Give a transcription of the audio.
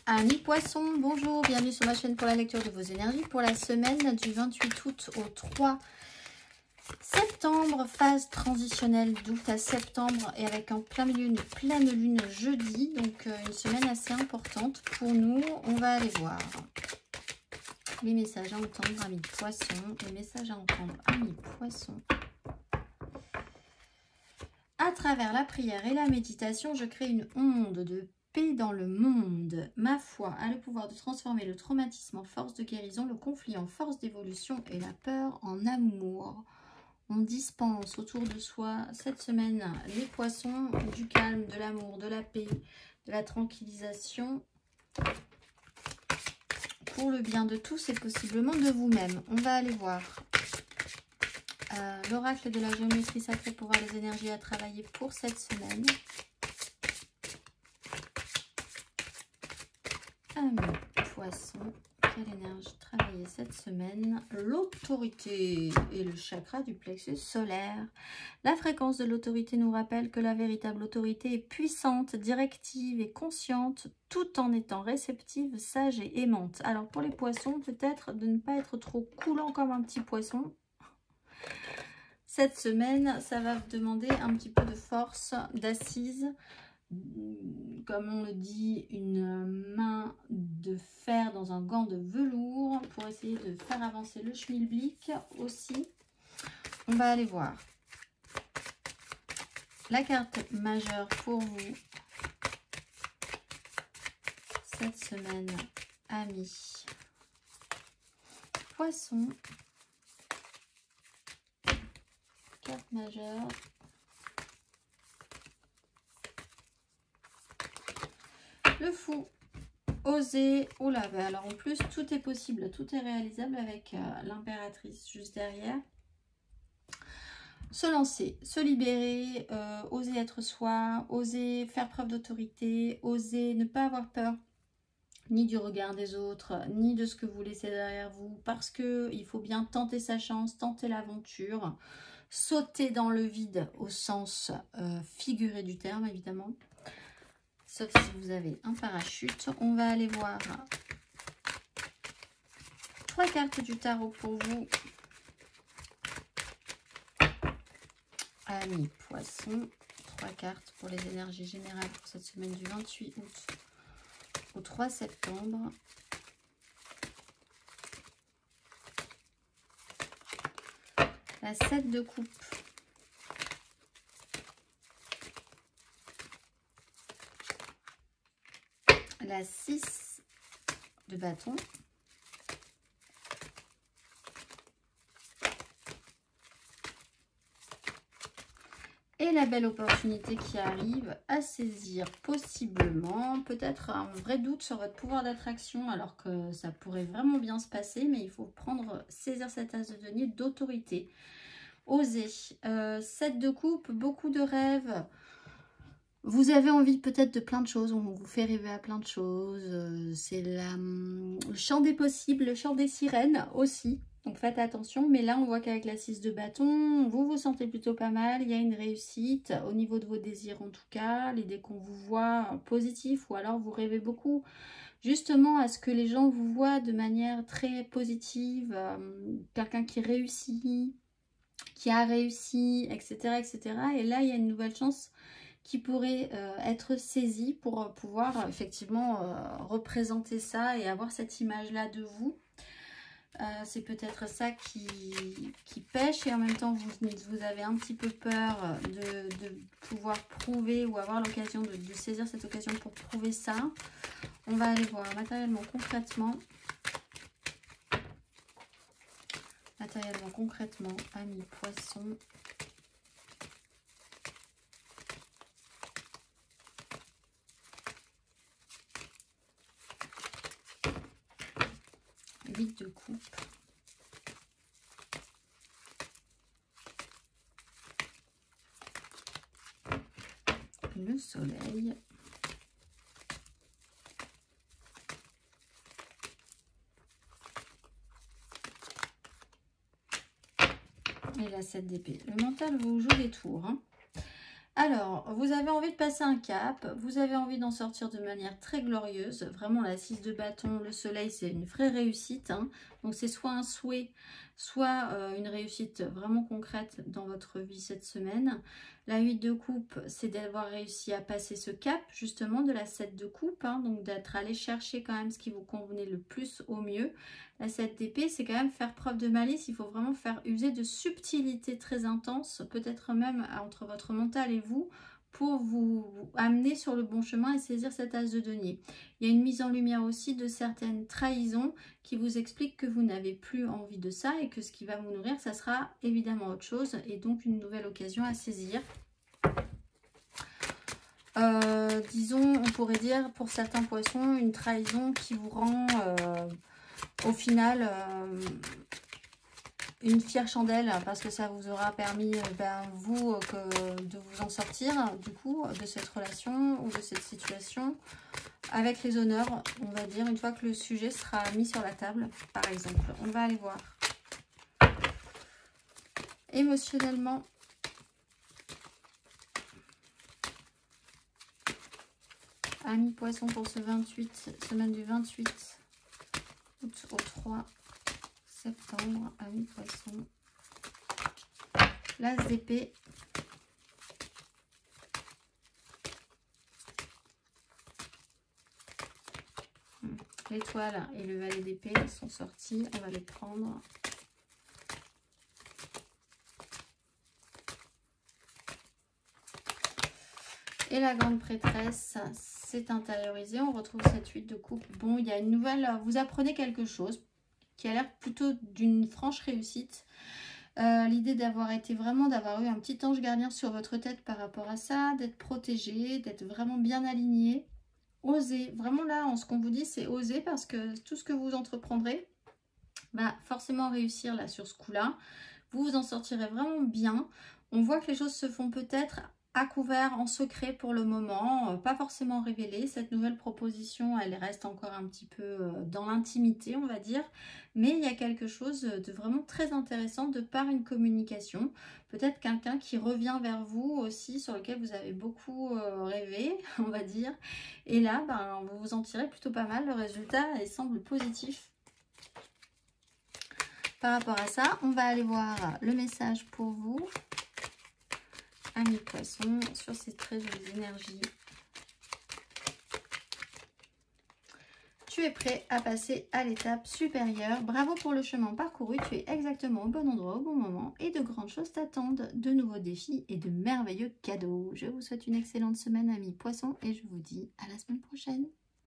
Amis poissons, bonjour, bienvenue sur ma chaîne pour la lecture de vos énergies pour la semaine du 28 août au 3 septembre, phase transitionnelle d'août à septembre et avec en plein milieu une pleine lune jeudi, donc une semaine assez importante pour nous. On va aller voir les messages à entendre, amis poissons, les messages à entendre, amis poissons. À travers la prière et la méditation, je crée une onde de paix dans le monde. Ma foi a le pouvoir de transformer le traumatisme en force de guérison, le conflit en force d'évolution et la peur en amour. On dispense autour de soi cette semaine les poissons, du calme, de l'amour, de la paix, de la tranquillisation pour le bien de tous et possiblement de vous-même. On va aller voir l'oracle de la géométrie sacrée pour voir les énergies à travailler pour cette semaine. Amis poissons, quelle énergie travailler cette semaine? L'autorité et le chakra du plexus solaire. La fréquence de l'autorité nous rappelle que la véritable autorité est puissante, directive et consciente, tout en étant réceptive, sage et aimante. Alors pour les poissons, peut-être de ne pas être trop coulant comme un petit poisson. Cette semaine, ça va vous demander un petit peu de force, d'assise, comme on le dit, une main de fer dans un gant de velours pour essayer de faire avancer le schmilblick aussi. On va aller voir la carte majeure pour vous cette semaine, amis poissons. Carte majeure. Le fou. Oser. Oh là, bah alors en plus, tout est possible, tout est réalisable avec l'impératrice juste derrière. Se lancer, se libérer, oser être soi, oser faire preuve d'autorité, oser ne pas avoir peur ni du regard des autres, ni de ce que vous laissez derrière vous, parce qu'il faut bien tenter sa chance, tenter l'aventure. Sauter dans le vide au sens figuré du terme, évidemment. Sauf si vous avez un parachute. On va aller voir 3 cartes du tarot pour vous. Amis poissons. 3 cartes pour les énergies générales pour cette semaine du 28 août au 3 septembre. La 7 de coupe. La 6 de bâton. Et la belle opportunité qui arrive à saisir possiblement. Peut-être un vrai doute sur votre pouvoir d'attraction alors que ça pourrait vraiment bien se passer. Mais il faut saisir cet as de denier d'autorité. Oser. 7 de coupe, beaucoup de rêves. Vous avez envie peut-être de plein de choses, on vous fait rêver à plein de choses. C'est le chant des possibles, le chant des sirènes aussi. Donc faites attention, mais là on voit qu'avec la 6 de bâton, vous vous sentez plutôt pas mal. Il y a une réussite au niveau de vos désirs en tout cas. L'idée qu'on vous voit positif ou alors vous rêvez beaucoup justement à ce que les gens vous voient de manière très positive. Quelqu'un qui réussit, qui a réussi, etc., etc. Et là il y a une nouvelle chance qui pourrait être saisie pour pouvoir effectivement représenter ça et avoir cette image-là de vous. C'est peut-être ça qui pêche et en même temps vous avez un petit peu peur de pouvoir prouver ou avoir l'occasion de saisir cette occasion pour prouver ça. On va aller voir matériellement, concrètement. Matériellement, concrètement, amis poissons. De coupe, le soleil, et la 7 d'épée. Le mental vous joue des tours, hein. Alors, vous avez envie de passer un cap, vous avez envie d'en sortir de manière très glorieuse. Vraiment, la 6 de bâton, le soleil, c'est une vraie réussite. Hein. Donc, c'est soit un souhait, soit une réussite vraiment concrète dans votre vie cette semaine. La 8 de coupe, c'est d'avoir réussi à passer ce cap, justement, de la 7 de coupe. Hein. Donc, d'être allé chercher quand même ce qui vous convenait le plus au mieux. La 7 d'épée, c'est quand même faire preuve de malice. Il faut vraiment faire user de subtilité très intense, peut-être même entre votre mental et vous, pour vous amener sur le bon chemin et saisir cet as de denier. Il y a une mise en lumière aussi de certaines trahisons qui vous expliquent que vous n'avez plus envie de ça et que ce qui va vous nourrir, ça sera évidemment autre chose et donc une nouvelle occasion à saisir. Disons, on pourrait dire pour certains poissons, une trahison qui vous rend... au final, une fière chandelle parce que ça vous aura permis, vous, de vous en sortir du coup de cette relation ou de cette situation avec les honneurs, on va dire, une fois que le sujet sera mis sur la table, par exemple. On va aller voir. Émotionnellement, amis poissons pour ce 28, semaine du 28 août au 3 septembre, amis poissons. L'as d'épée. L'étoile et le valet d'épée sont sortis. On va les prendre. Et la grande prêtresse s'est intériorisée. On retrouve cette 8 de coupe. Bon, il y a une nouvelle... Vous apprenez quelque chose qui a l'air plutôt d'une franche réussite. L'idée d'avoir été vraiment, d'avoir eu un petit ange gardien sur votre tête par rapport à ça, d'être protégé, d'être vraiment bien aligné. Osez. Vraiment là, ce qu'on vous dit, c'est oser parce que tout ce que vous entreprendrez va forcément réussir là sur ce coup-là. Vous vous en sortirez vraiment bien. On voit que les choses se font peut-être à couvert, en secret pour le moment, pas forcément révélée. Cette nouvelle proposition, elle reste encore un petit peu dans l'intimité, on va dire. Mais il y a quelque chose de vraiment très intéressant de par une communication. Peut-être quelqu'un qui revient vers vous aussi, sur lequel vous avez beaucoup rêvé, on va dire. Et là, vous vous en tirez plutôt pas mal. Le résultat, il semble positif. Par rapport à ça, on va aller voir le message pour vous. Amis poissons, sur ces très jolies énergies. Tu es prêt à passer à l'étape supérieure. Bravo pour le chemin parcouru. Tu es exactement au bon endroit, au bon moment. Et de grandes choses t'attendent. De nouveaux défis et de merveilleux cadeaux. Je vous souhaite une excellente semaine, amis poissons. Et je vous dis à la semaine prochaine.